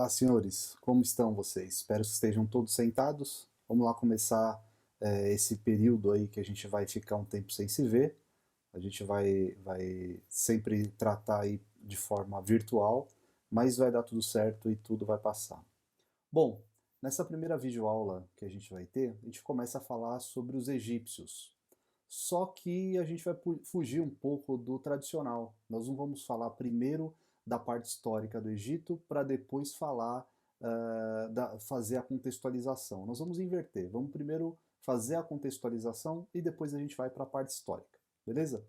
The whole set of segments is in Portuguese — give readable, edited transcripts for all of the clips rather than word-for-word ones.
Olá, senhores, como estão vocês? Espero que estejam todos sentados. Vamos lá começar esse período aí que a gente vai ficar um tempo sem se ver. A gente vai sempre tratar aí de forma virtual, mas vai dar tudo certo e tudo vai passar. Bom, nessa primeira videoaula que a gente vai ter, a gente começa a falar sobre os egípcios. Só que a gente vai fugir um pouco do tradicional. Nós não vamos falar primeiro da parte histórica do Egito para depois falar, fazer a contextualização. Nós vamos inverter. Vamos primeiro fazer a contextualização e depois a gente vai para a parte histórica. Beleza?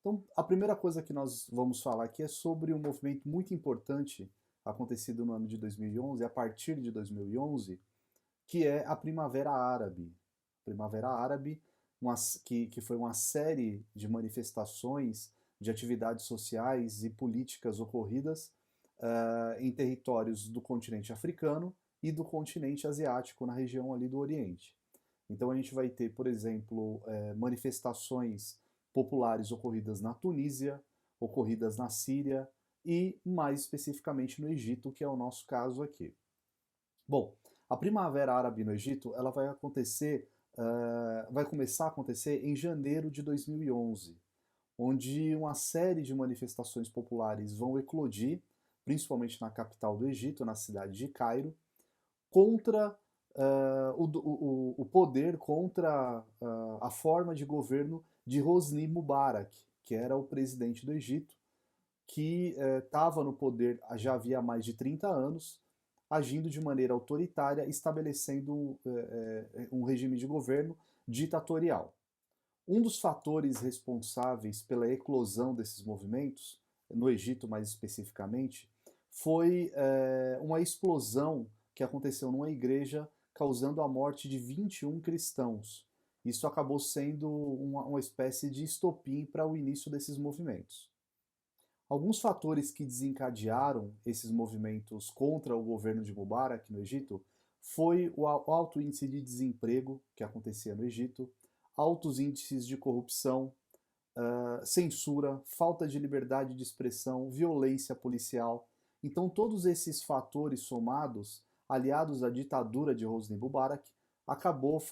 Então, a primeira coisa que nós vamos falar aqui é sobre um movimento muito importante acontecido no ano de 2011, a partir de 2011, que é a Primavera Árabe. Primavera Árabe, que foi uma série de manifestações, de atividades sociais e políticas ocorridas em territórios do continente africano e do continente asiático, na região ali do Oriente. Então a gente vai ter, por exemplo, manifestações populares ocorridas na Tunísia, ocorridas na Síria e mais especificamente no Egito, que é o nosso caso aqui. Bom, a Primavera Árabe no Egito, ela vai acontecer, vai começar a acontecer em janeiro de 2011, onde uma série de manifestações populares vão eclodir, principalmente na capital do Egito, na cidade de Cairo, contra o poder, contra a forma de governo de Hosni Mubarak, que era o presidente do Egito, que estava no poder já havia mais de 30 anos, agindo de maneira autoritária, estabelecendo um regime de governo ditatorial. Um dos fatores responsáveis pela eclosão desses movimentos, no Egito mais especificamente, foi uma explosão que aconteceu numa igreja, causando a morte de 21 cristãos. Isso acabou sendo uma espécie de estopim para o início desses movimentos. Alguns fatores que desencadearam esses movimentos contra o governo de Mubarak no Egito foi o alto índice de desemprego que acontecia no Egito, altos índices de corrupção, censura, falta de liberdade de expressão, violência policial. Então todos esses fatores somados, aliados à ditadura de Hosni Mubarak, acabou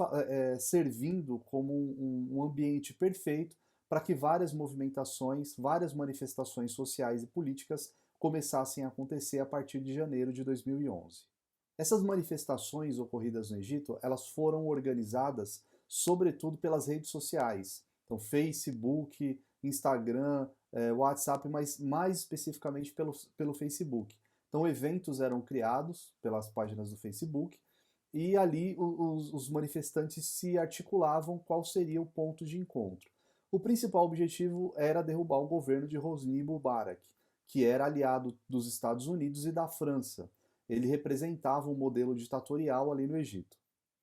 servindo como um ambiente perfeito para que várias movimentações, várias manifestações sociais e políticas começassem a acontecer a partir de janeiro de 2011. Essas manifestações ocorridas no Egito, elas foram organizadas sobretudo pelas redes sociais, então Facebook, Instagram, WhatsApp, mas mais especificamente pelo Facebook. Então eventos eram criados pelas páginas do Facebook e ali os manifestantes se articulavam qual seria o ponto de encontro. O principal objetivo era derrubar o governo de Hosni Mubarak, que era aliado dos Estados Unidos e da França. Ele representava um modelo ditatorial ali no Egito.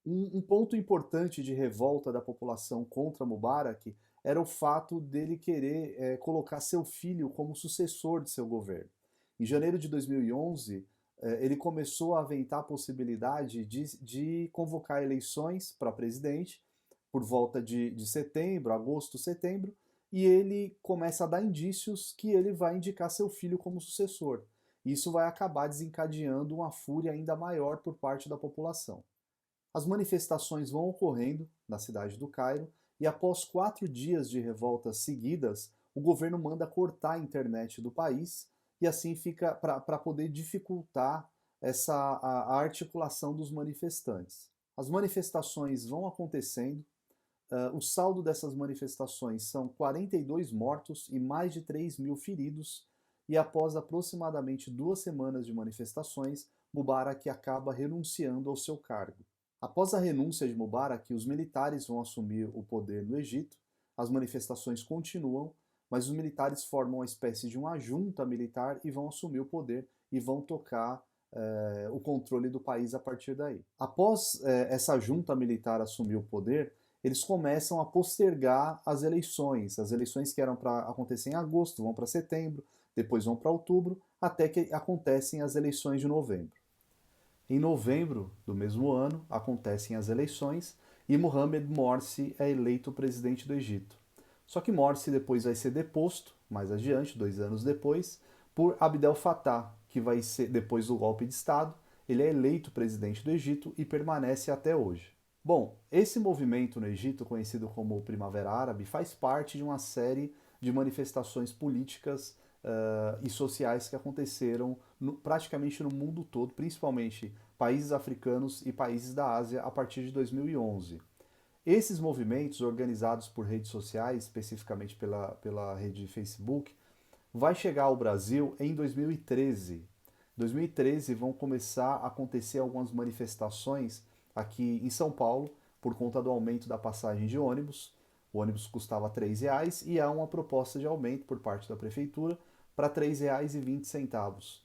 Um ponto importante de revolta da população contra Mubarak era o fato dele querer colocar seu filho como sucessor de seu governo. Em janeiro de 2011, ele começou a aventar a possibilidade de convocar eleições para presidente por volta de setembro, agosto, setembro, e ele começa a dar indícios que ele vai indicar seu filho como sucessor. Isso vai acabar desencadeando uma fúria ainda maior por parte da população. As manifestações vão ocorrendo na cidade do Cairo e após 4 dias de revoltas seguidas, o governo manda cortar a internet do país e assim fica para poder dificultar a articulação dos manifestantes. As manifestações vão acontecendo, o saldo dessas manifestações são 42 mortos e mais de 3 mil feridos, e após aproximadamente 2 semanas de manifestações, Mubarak acaba renunciando ao seu cargo. Após a renúncia de Mubarak, os militares vão assumir o poder no Egito, as manifestações continuam, mas os militares formam uma espécie de uma junta militar e vão assumir o poder e vão tocar o controle do país a partir daí. Após essa junta militar assumir o poder, eles começam a postergar as eleições que eram para acontecer em agosto, vão para setembro, depois vão para outubro, até que acontecem as eleições de novembro. Em novembro do mesmo ano, acontecem as eleições e Mohamed Morsi é eleito presidente do Egito. Só que Morsi depois vai ser deposto, mais adiante, 2 anos depois, por Abdel Fattah, que vai ser depois do golpe de Estado. Ele é eleito presidente do Egito e permanece até hoje. Bom, esse movimento no Egito, conhecido como Primavera Árabe, faz parte de uma série de manifestações políticas e sociais que aconteceram praticamente no mundo todo, principalmente países africanos e países da Ásia, a partir de 2011. Esses movimentos, organizados por redes sociais, especificamente pela rede Facebook, vai chegar ao Brasil em 2013. Em 2013 vão começar a acontecer algumas manifestações aqui em São Paulo por conta do aumento da passagem de ônibus. O ônibus custava R$ 3 e há uma proposta de aumento por parte da prefeitura para R$ 3,20.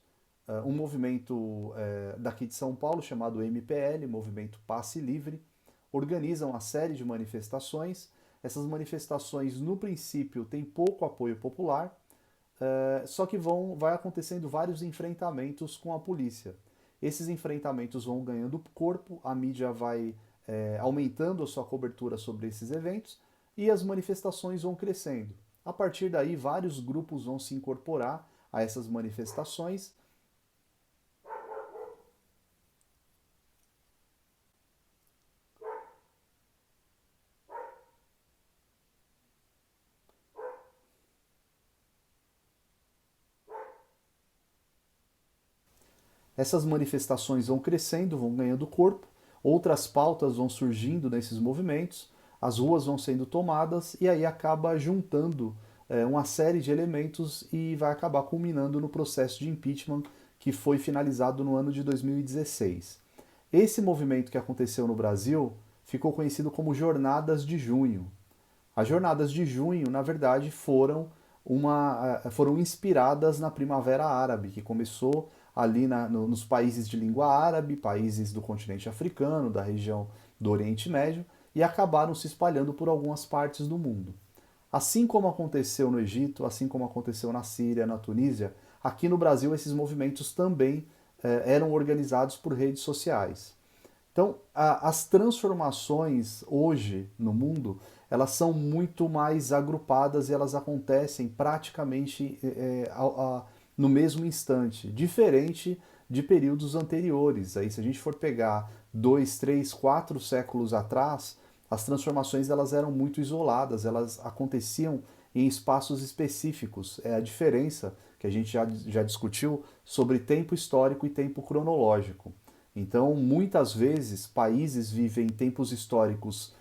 Um movimento daqui de São Paulo chamado MPL, Movimento Passe Livre, organiza uma série de manifestações. Essas manifestações, no princípio, têm pouco apoio popular, só que vai acontecendo vários enfrentamentos com a polícia. Esses enfrentamentos vão ganhando corpo, a mídia vai aumentando a sua cobertura sobre esses eventos e as manifestações vão crescendo. A partir daí, vários grupos vão se incorporar a essas manifestações. Essas manifestações vão crescendo, vão ganhando corpo, outras pautas vão surgindo nesses movimentos, as ruas vão sendo tomadas e aí acaba juntando uma série de elementos e vai acabar culminando no processo de impeachment que foi finalizado no ano de 2016. Esse movimento que aconteceu no Brasil ficou conhecido como Jornadas de Junho. As Jornadas de Junho, na verdade, foram inspiradas na Primavera Árabe, que começou ali nos países de língua árabe, países do continente africano, da região do Oriente Médio, e acabaram se espalhando por algumas partes do mundo. Assim como aconteceu no Egito, assim como aconteceu na Síria, na Tunísia, aqui no Brasil esses movimentos também eram organizados por redes sociais. Então, as transformações hoje no mundo, elas são muito mais agrupadas e elas acontecem praticamente no mesmo instante, diferente de períodos anteriores. Aí, se a gente for pegar 2, 3, 4 séculos atrás, as transformações elas eram muito isoladas, elas aconteciam em espaços específicos. É a diferença que a gente já discutiu sobre tempo histórico e tempo cronológico. Então, muitas vezes, países vivem tempos históricos,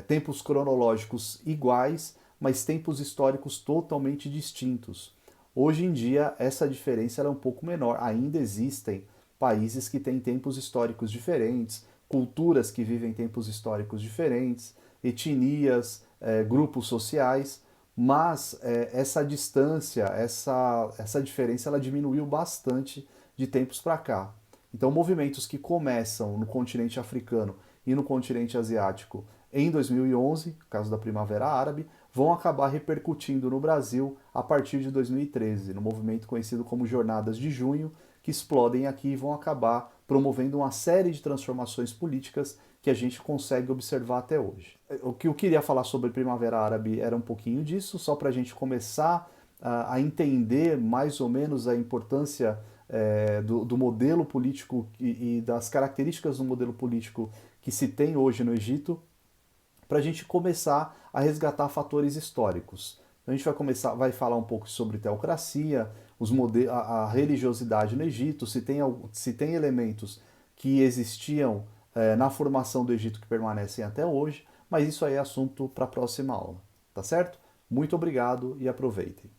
tempos cronológicos iguais, mas tempos históricos totalmente distintos. Hoje em dia, essa diferença é um pouco menor. Ainda existem países que têm tempos históricos diferentes, culturas que vivem tempos históricos diferentes, etnias, grupos sociais, mas essa distância, essa diferença, ela diminuiu bastante de tempos para cá. Então, movimentos que começam no continente africano e no continente asiático em 2011, caso da Primavera Árabe, vão acabar repercutindo no Brasil a partir de 2013, no movimento conhecido como Jornadas de Junho, que explodem aqui e vão acabar promovendo uma série de transformações políticas que a gente consegue observar até hoje. O que eu queria falar sobre Primavera Árabe era um pouquinho disso, só para a gente começar a entender mais ou menos a importância do modelo político e das características do modelo político que se tem hoje no Egito, para a gente começar a resgatar fatores históricos. Então a gente vai falar um pouco sobre teocracia, a religiosidade no Egito, se tem elementos que existiam na formação do Egito que permanecem até hoje, mas isso aí é assunto para a próxima aula, tá certo? Muito obrigado e aproveitem.